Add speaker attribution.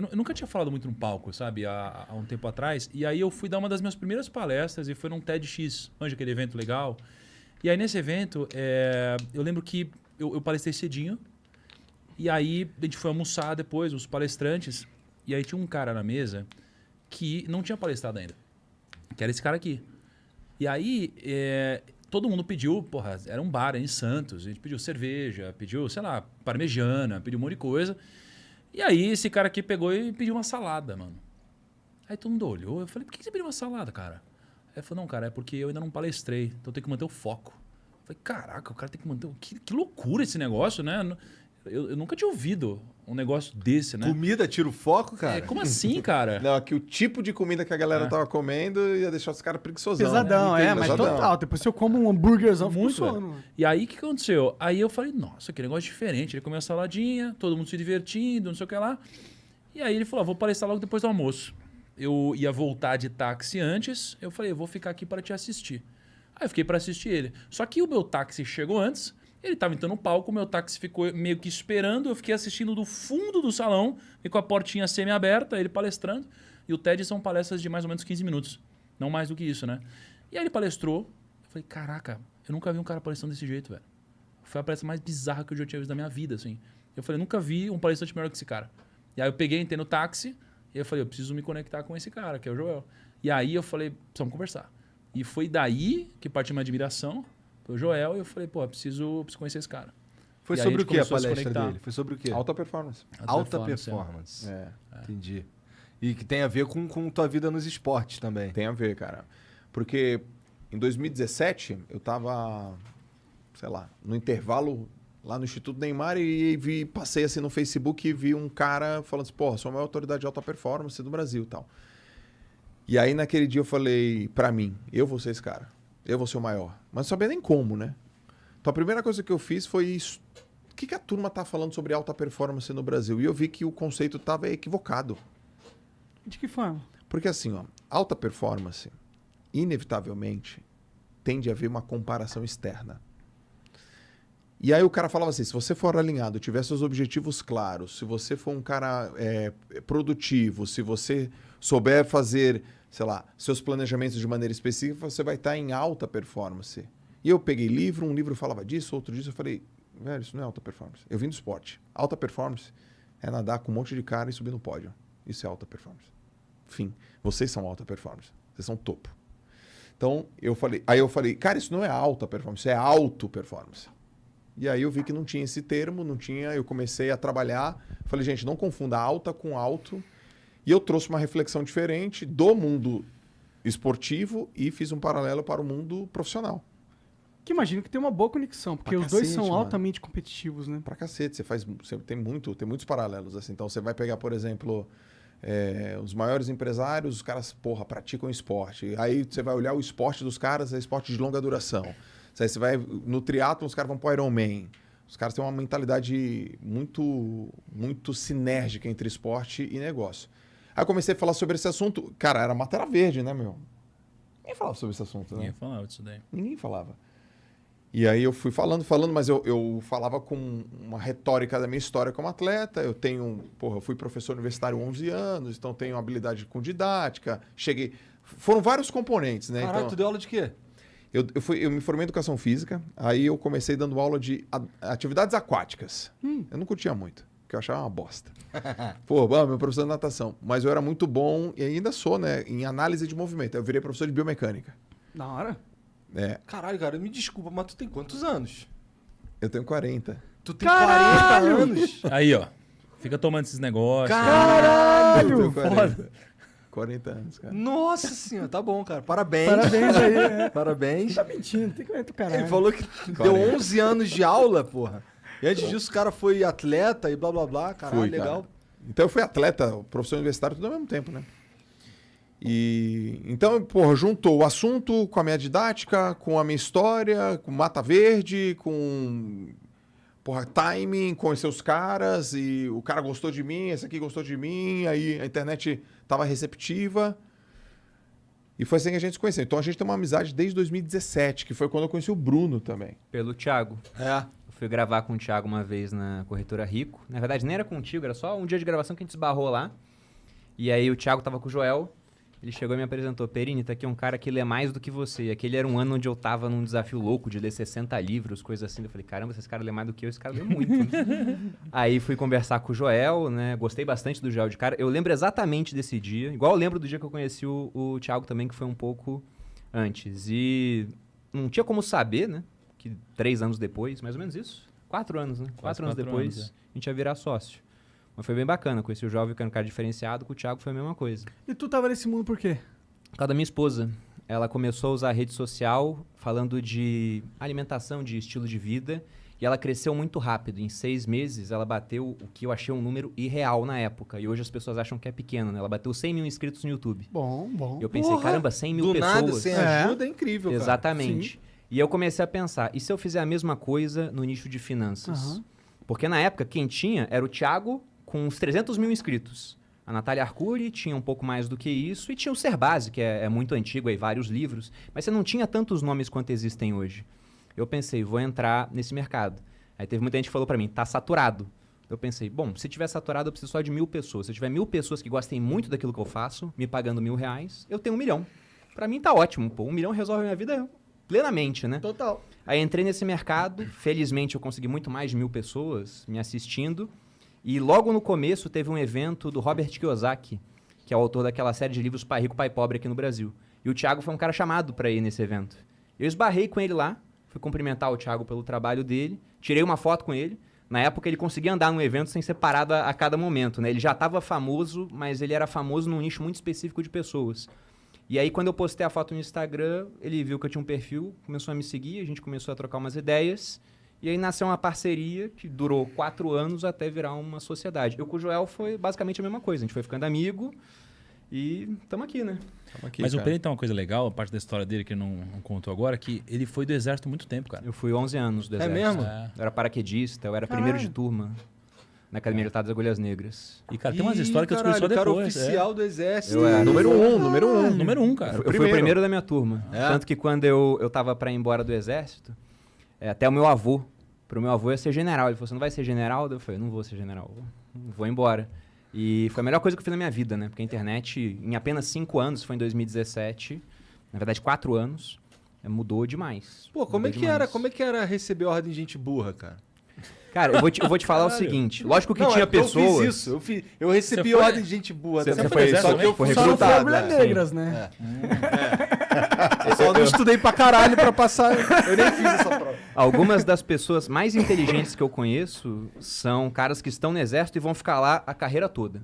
Speaker 1: eu nunca tinha falado muito no palco, sabe? Há um tempo atrás. E aí eu fui dar uma das minhas primeiras palestras e foi num TEDx. Manja, aquele evento legal. E aí nesse evento, eu lembro que eu palestrei cedinho. E aí a gente foi almoçar depois, os palestrantes. E aí tinha um cara na mesa que não tinha palestrado ainda. Que era esse cara aqui. E aí todo mundo pediu, porra, era um bar em Santos. A gente pediu cerveja, pediu, sei lá, parmegiana, pediu um monte de coisa. E aí esse cara aqui pegou e pediu uma salada, mano. Aí todo mundo olhou. Eu falei, por que você pediu uma salada, cara? Aí ele falou, não, cara, é porque eu ainda não palestrei. Então eu tenho que manter o foco. Eu falei, caraca, o cara tem que manter... Que loucura esse negócio, né? Eu nunca tinha ouvido um negócio desse, né?
Speaker 2: Comida tira o foco, cara?
Speaker 1: Como assim, cara?
Speaker 3: Não, é que o tipo de comida que a galera tava comendo ia deixar os caras preguiçosão.
Speaker 4: Pesadão,
Speaker 3: né?
Speaker 4: mas
Speaker 3: Pesadão.
Speaker 4: total. Depois se eu como um hambúrguerzão, fico
Speaker 1: Muito,
Speaker 4: sono.
Speaker 1: E aí, o que aconteceu? Aí eu falei, nossa, que negócio diferente. Ele comeu a saladinha, todo mundo se divertindo, não sei o que lá. E aí ele falou, vou palestrar logo depois do almoço. Eu ia voltar de táxi antes, eu falei, eu vou ficar aqui para te assistir. Aí eu fiquei para assistir ele. Só que o meu táxi chegou antes, ele estava entrando no palco, o meu táxi ficou meio que esperando, eu fiquei assistindo do fundo do salão, e com a portinha semi-aberta, ele palestrando. E o TED são palestras de mais ou menos 15 minutos. Não mais do que isso, né? E aí ele palestrou, eu falei, caraca, eu nunca vi um cara palestrando desse jeito, velho. Foi a palestra mais bizarra que eu já tinha visto na minha vida, assim. Eu falei, nunca vi um palestrante melhor que esse cara. E aí eu peguei, entrei no táxi, e eu falei, eu preciso me conectar com esse cara, que é o Joel. E aí eu falei, precisamos conversar. E foi daí que partiu minha admiração pelo Joel, e eu falei, pô, preciso conhecer esse cara.
Speaker 2: Foi
Speaker 1: E aí
Speaker 2: sobre
Speaker 1: a
Speaker 2: o
Speaker 1: gente
Speaker 2: que a
Speaker 1: começou a se
Speaker 2: palestra
Speaker 1: conectar.
Speaker 2: dele? Foi sobre o quê?
Speaker 3: Alta performance.
Speaker 2: Alta performance.
Speaker 3: É.
Speaker 2: Entendi. E que tem a ver com tua vida nos esportes também.
Speaker 3: Tem a ver, cara. Porque em 2017, eu tava, sei lá, no intervalo lá no Instituto Neymar e passei assim no Facebook e vi um cara falando assim, porra, sou a maior autoridade de alta performance do Brasil e tal. E aí naquele dia eu falei, pra mim, eu vou ser esse cara. Eu vou ser o maior. Mas não sabia nem como, né? Então a primeira coisa que eu fiz foi isso. O que a turma tá falando sobre alta performance no Brasil? E eu vi que o conceito tava equivocado.
Speaker 4: De que forma?
Speaker 3: Porque assim, ó, alta performance, inevitavelmente, tende a haver uma comparação externa. E aí o cara falava assim, se você for alinhado, tiver seus objetivos claros, se você for um cara produtivo, se você souber fazer, sei lá, seus planejamentos de maneira específica, você vai estar em alta performance. E eu peguei livro, um livro falava disso, outro disso, eu falei, velho, isso não é alta performance. Eu vim do esporte. Alta performance é nadar com um monte de cara e subir no pódio. Isso é alta performance. Fim. Vocês são alta performance. Vocês são topo. Então, eu falei, cara, isso não é alta performance, é auto performance. E aí eu vi que não tinha esse termo, não tinha, eu comecei a trabalhar, falei, gente, não confunda alta com alto. E eu trouxe uma reflexão diferente do mundo esportivo e fiz um paralelo para o mundo profissional.
Speaker 4: Que imagino que tem uma boa conexão, porque
Speaker 3: Pra
Speaker 4: os dois
Speaker 3: cacete,
Speaker 4: são
Speaker 3: mano.
Speaker 4: altamente competitivos, né?
Speaker 3: Pra cacete, tem muitos paralelos, assim. Então você vai pegar, por exemplo, os maiores empresários, os caras, porra, praticam esporte. Aí você vai olhar o esporte dos caras, é esporte de longa duração. Aí você vai no triatlon, os caras vão pro Ironman. Os caras têm uma mentalidade muito, muito sinérgica entre esporte e negócio. Aí eu comecei a falar sobre esse assunto. Cara, era matéria verde, né, meu? Ninguém falava sobre esse assunto, né?
Speaker 1: Ninguém falava disso daí.
Speaker 3: Ninguém falava. E aí eu fui falando, mas eu falava com uma retórica da minha história como atleta. Eu fui professor universitário há 11 anos, então tenho habilidade com didática. Foram vários componentes, né?
Speaker 2: Caralho,
Speaker 3: Então,
Speaker 2: tu deu aula de quê?
Speaker 3: eu me formei em educação física, aí eu comecei dando aula de atividades aquáticas. Eu não curtia muito, porque eu achava uma bosta. Pô, meu professor de natação. Mas eu era muito bom, e ainda sou, né, em análise de movimento. Eu virei professor de biomecânica.
Speaker 4: Da hora.
Speaker 2: Caralho, cara, me desculpa, mas tu tem quantos anos?
Speaker 3: Eu tenho 40.
Speaker 2: Tu tem 40 anos?
Speaker 1: Aí, ó. Fica tomando esses negócios.
Speaker 3: Eu
Speaker 4: Caralho!
Speaker 3: tenho 40. 40 anos, cara.
Speaker 2: Nossa senhora, tá bom, cara. Parabéns.
Speaker 4: Parabéns aí.
Speaker 2: Parabéns.
Speaker 4: Tá mentindo, tem que ver do caralho.
Speaker 2: Ele falou que deu 11 anos de aula, porra. E antes disso o cara foi atleta e blá blá blá. Caralho,
Speaker 3: Fui,
Speaker 2: legal.
Speaker 3: cara. Então eu fui atleta, professor universitário, tudo ao mesmo tempo, né? E então, porra, juntou o assunto com a minha didática, com a minha história, com Mata Verde, com timing, conhecer os caras, e o cara gostou de mim, esse aqui gostou de mim, aí a internet tava receptiva. E foi assim que a gente se conheceu. Então a gente tem uma amizade desde 2017, que foi quando eu conheci o Bruno também.
Speaker 5: Pelo Thiago.
Speaker 2: É.
Speaker 5: Eu fui gravar com o Thiago uma vez na Corretora Rico. Na verdade, nem era contigo, era só um dia de gravação que a gente esbarrou lá. E aí o Thiago tava com o Joel, ele chegou e me apresentou. Perini, tá aqui um cara que lê mais do que você. E aquele era um ano onde eu tava num desafio louco de ler 60 livros, coisas assim. Eu falei, caramba, esse cara lê mais do que eu, esse cara lê muito. Né? Aí fui conversar com o Joel, né? Gostei bastante do Joel de cara. Eu lembro exatamente desse dia, igual eu lembro do dia que eu conheci o Thiago também, que foi um pouco antes. E não tinha como saber, né? Que 3 anos depois, mais ou menos isso? 4 anos, né? 4 anos depois, a gente ia virar sócio. Mas foi bem bacana. Conheci o Jovem, que era um cara diferenciado. Com o Thiago foi a mesma coisa.
Speaker 4: E tu tava nesse mundo por quê?
Speaker 5: Por causa da minha esposa. Ela começou a usar a rede social falando de alimentação, de estilo de vida. E ela cresceu muito rápido. Em 6 meses, ela bateu o que eu achei um número irreal na época. E hoje as pessoas acham que é pequeno, né? Ela bateu 100 mil inscritos no YouTube.
Speaker 4: Bom.
Speaker 5: E eu pensei, caramba, 100 mil
Speaker 2: Do
Speaker 5: pessoas.
Speaker 2: nada, sem ajuda, é incrível, cara.
Speaker 5: Exatamente. E eu comecei a pensar, e se eu fizer a mesma coisa no nicho de finanças?
Speaker 4: Aham.
Speaker 5: Porque na época, quem tinha era o Thiago com uns 300 mil inscritos. A Natália Arcuri tinha um pouco mais do que isso, e tinha o Serbase, que é muito antigo, aí vários livros, mas você não tinha tantos nomes quanto existem hoje. Eu pensei, vou entrar nesse mercado. Aí teve muita gente que falou pra mim, tá saturado. Eu pensei, bom, se tiver saturado, eu preciso só de 1.000 pessoas. Se eu tiver 1.000 pessoas que gostem muito daquilo que eu faço, me pagando R$1.000, eu tenho 1 milhão. Pra mim tá ótimo, pô. 1 milhão resolve a minha vida plenamente, né?
Speaker 4: Total.
Speaker 5: Aí entrei nesse mercado, felizmente eu consegui muito mais de 1.000 pessoas me assistindo. E logo no começo teve um evento do Robert Kiyosaki, que é o autor daquela série de livros Pai Rico, Pai Pobre aqui no Brasil. E o Thiago foi um cara chamado para ir nesse evento. Eu esbarrei com ele lá, fui cumprimentar o Thiago pelo trabalho dele, tirei uma foto com ele. Na época ele conseguia andar no evento sem ser parado a cada momento, né? Ele já estava famoso, mas ele era famoso num nicho muito específico de pessoas. E aí, quando eu postei a foto no Instagram, ele viu que eu tinha um perfil, começou a me seguir, a gente começou a trocar umas ideias. E aí nasceu uma parceria que durou 4 anos até virar uma sociedade. Eu com o Joel foi basicamente a mesma coisa. A gente foi ficando amigo e estamos aqui, né?
Speaker 3: Aqui,
Speaker 1: Mas o
Speaker 3: cara.
Speaker 1: Perini tem uma coisa legal, a parte da história dele que ele não contou agora, que ele foi do exército há muito tempo, cara.
Speaker 5: Eu fui 11 anos do
Speaker 2: É
Speaker 5: exército.
Speaker 2: mesmo?
Speaker 1: É.
Speaker 5: Eu era paraquedista, eu era primeiro de turma na Academia Militar das Agulhas Negras.
Speaker 1: E, cara, tem umas histórias que eu
Speaker 2: caralho,
Speaker 1: descobri só
Speaker 2: cara
Speaker 1: depois.
Speaker 2: oficial do exército.
Speaker 5: Eu era.
Speaker 3: Número 1, número 1.
Speaker 1: Número 1, cara.
Speaker 5: Eu fui o
Speaker 3: primeiro.
Speaker 5: primeiro da minha turma.
Speaker 2: É?
Speaker 5: Tanto que quando eu tava para ir embora do exército, até o meu avô, pro meu avô ia ser general. Ele falou, você não vai ser general? Eu falei, não vou ser general, vou embora. E foi a melhor coisa que eu fiz na minha vida, né? Porque a internet, em apenas 5 anos, foi em 2017, na verdade 4 anos, mudou demais.
Speaker 2: Pô, como é
Speaker 5: Mudou
Speaker 2: que era?
Speaker 5: demais.
Speaker 2: Como é que era receber ordem de gente burra, cara?
Speaker 5: Cara, eu vou te falar o
Speaker 2: Caralho.
Speaker 5: seguinte. Lógico que
Speaker 2: Não,
Speaker 5: tinha
Speaker 2: é porque
Speaker 5: pessoas...
Speaker 2: Eu fiz isso. Eu recebi
Speaker 1: Você foi-
Speaker 2: ordem de gente burra.
Speaker 3: Você
Speaker 2: também.
Speaker 3: foi
Speaker 1: exército
Speaker 2: Só que eu
Speaker 5: também?
Speaker 2: fui
Speaker 5: Foi
Speaker 4: Só não foi
Speaker 2: recrutado.
Speaker 4: Agulhas
Speaker 2: é.
Speaker 4: Negras, né?
Speaker 2: Eu só não estudei pra caralho pra passar. Eu nem fiz essa prova.
Speaker 5: Algumas das pessoas mais inteligentes que eu conheço são caras que estão no exército e vão ficar lá a carreira toda.